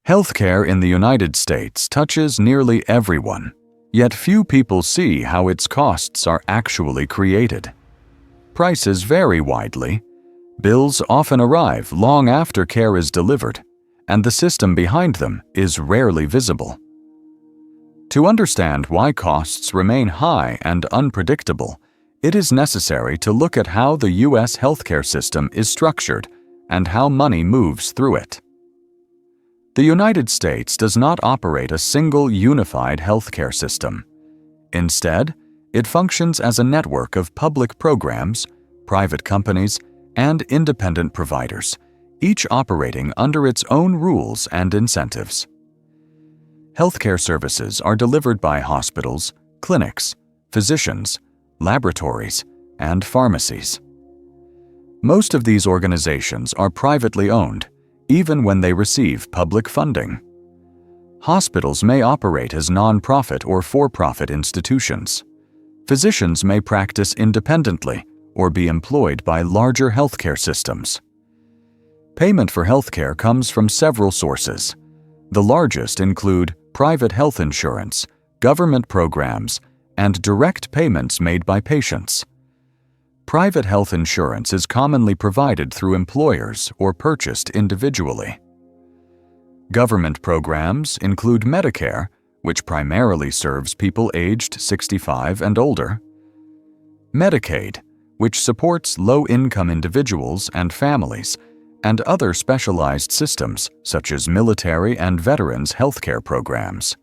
Healthcare in the United States touches nearly everyone, yet few people see how its costs are actually created. Prices vary widely. Bills often arrive long after care is delivered, and the system behind them is rarely visible. To understand why costs remain high and unpredictable, it is necessary to look at how the U.S. healthcare system is structured and how money moves through it. The United States does not operate a single unified healthcare system. Instead, it functions as a network of public programs, private companies, and independent providers, each operating under its own rules and incentives. Healthcare services are delivered by hospitals, clinics, physicians, laboratories, and pharmacies. Most of these organizations are privately owned, even when they receive public funding. Hospitals may operate as non-profit or for-profit institutions. Physicians may practice independently or be employed by larger healthcare systems. Payment for healthcare comes from several sources. The largest include private health insurance, government programs, and direct payments made by patients. Private health insurance is commonly provided through employers or purchased individually. Government programs include Medicare, which primarily serves people aged 65 and older, Medicaid, which supports low-income individuals and families, and other specialized systems such as military and veterans healthcare programs.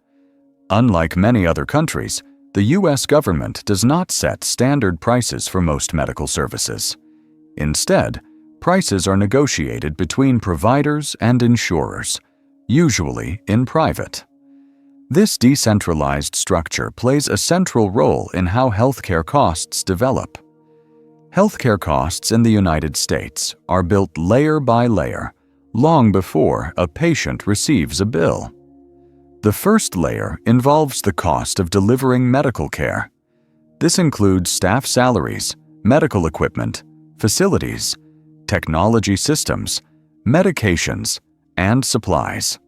Unlike many other countries, the U.S. government does not set standard prices for most medical services. Instead, prices are negotiated between providers and insurers, usually in private. This decentralized structure plays a central role in how healthcare costs develop. Healthcare costs in the United States are built layer by layer, long before a patient receives a bill. The first layer involves the cost of delivering medical care. This includes staff salaries, medical equipment, facilities, technology systems, medications, and supplies.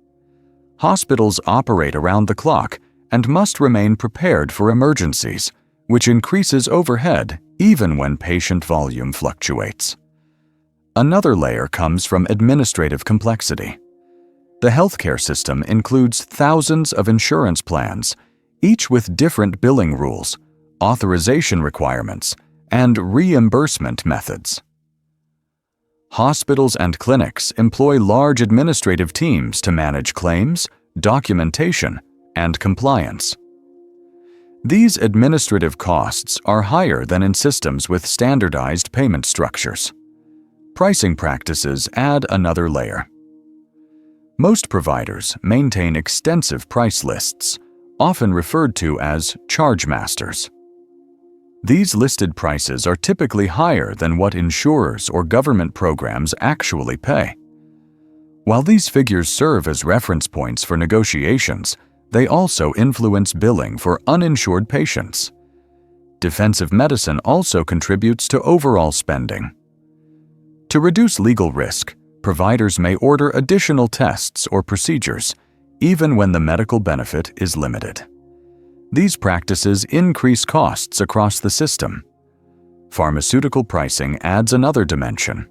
Hospitals operate around the clock and must remain prepared for emergencies, which increases overhead even when patient volume fluctuates. Another layer comes from administrative complexity. The healthcare system includes thousands of insurance plans, each with different billing rules, authorization requirements, and reimbursement methods. Hospitals and clinics employ large administrative teams to manage claims, documentation, and compliance. These administrative costs are higher than in systems with standardized payment structures. Pricing practices add another layer. Most providers maintain extensive price lists, often referred to as charge masters. These listed prices are typically higher than what insurers or government programs actually pay. While these figures serve as reference points for negotiations, they also influence billing for uninsured patients. Defensive medicine also contributes to overall spending. To reduce legal risk, providers may order additional tests or procedures, even when the medical benefit is limited. These practices increase costs across the system. Pharmaceutical pricing adds another dimension.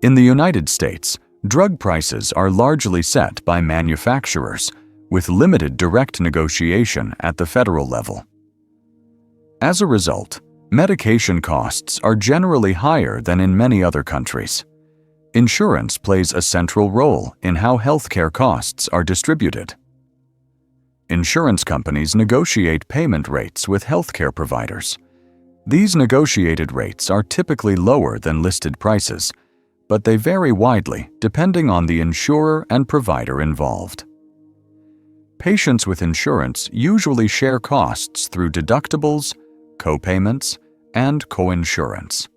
In the United States, drug prices are largely set by manufacturers, with limited direct negotiation at the federal level. As a result, medication costs are generally higher than in many other countries. Insurance plays a central role in how healthcare costs are distributed. Insurance companies negotiate payment rates with healthcare providers. These negotiated rates are typically lower than listed prices, but they vary widely depending on the insurer and provider involved. Patients with insurance usually share costs through deductibles, co-payments, and coinsurance.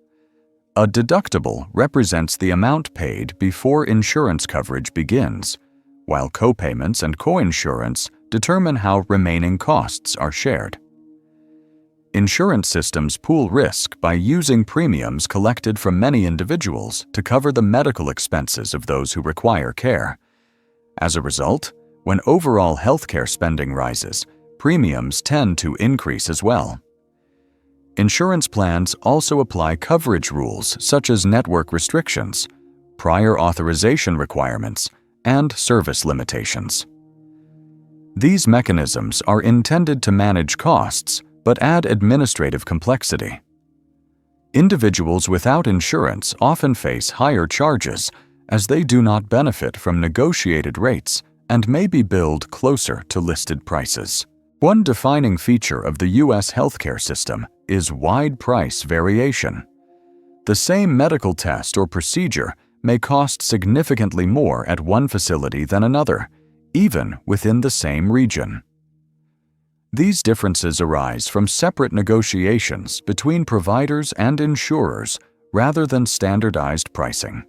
A deductible represents the amount paid before insurance coverage begins, while co-payments and coinsurance determine how remaining costs are shared. Insurance systems pool risk by using premiums collected from many individuals to cover the medical expenses of those who require care. As a result, when overall healthcare spending rises, premiums tend to increase as well. Insurance plans also apply coverage rules such as network restrictions, prior authorization requirements, and service limitations. These mechanisms are intended to manage costs but add administrative complexity. Individuals without insurance often face higher charges as they do not benefit from negotiated rates and may be billed closer to listed prices. One defining feature of the U.S. healthcare system is wide price variation. The same medical test or procedure may cost significantly more at one facility than another, even within the same region. These differences arise from separate negotiations between providers and insurers rather than standardized pricing.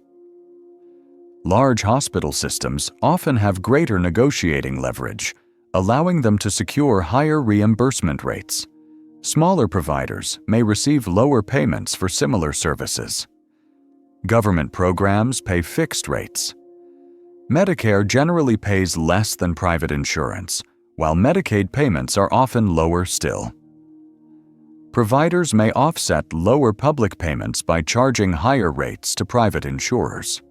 Large hospital systems often have greater negotiating leverage, allowing them to secure higher reimbursement rates. Smaller providers may receive lower payments for similar services. Government programs pay fixed rates. Medicare generally pays less than private insurance, while Medicaid payments are often lower still. Providers may offset lower public payments by charging higher rates to private insurers.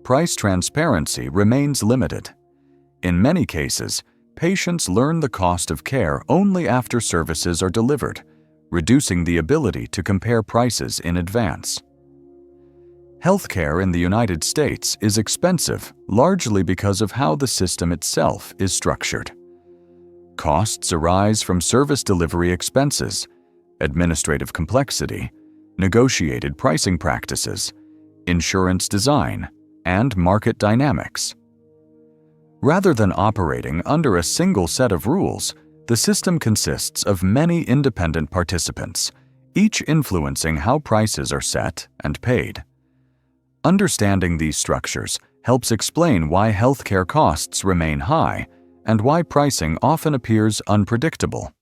Price transparency remains limited. In many cases, patients learn the cost of care only after services are delivered, reducing the ability to compare prices in advance. Healthcare in the United States is expensive largely because of how the system itself is structured. Costs arise from service delivery expenses, administrative complexity, negotiated pricing practices, insurance design, and market dynamics. Rather than operating under a single set of rules, the system consists of many independent participants, each influencing how prices are set and paid. Understanding these structures helps explain why healthcare costs remain high and why pricing often appears unpredictable.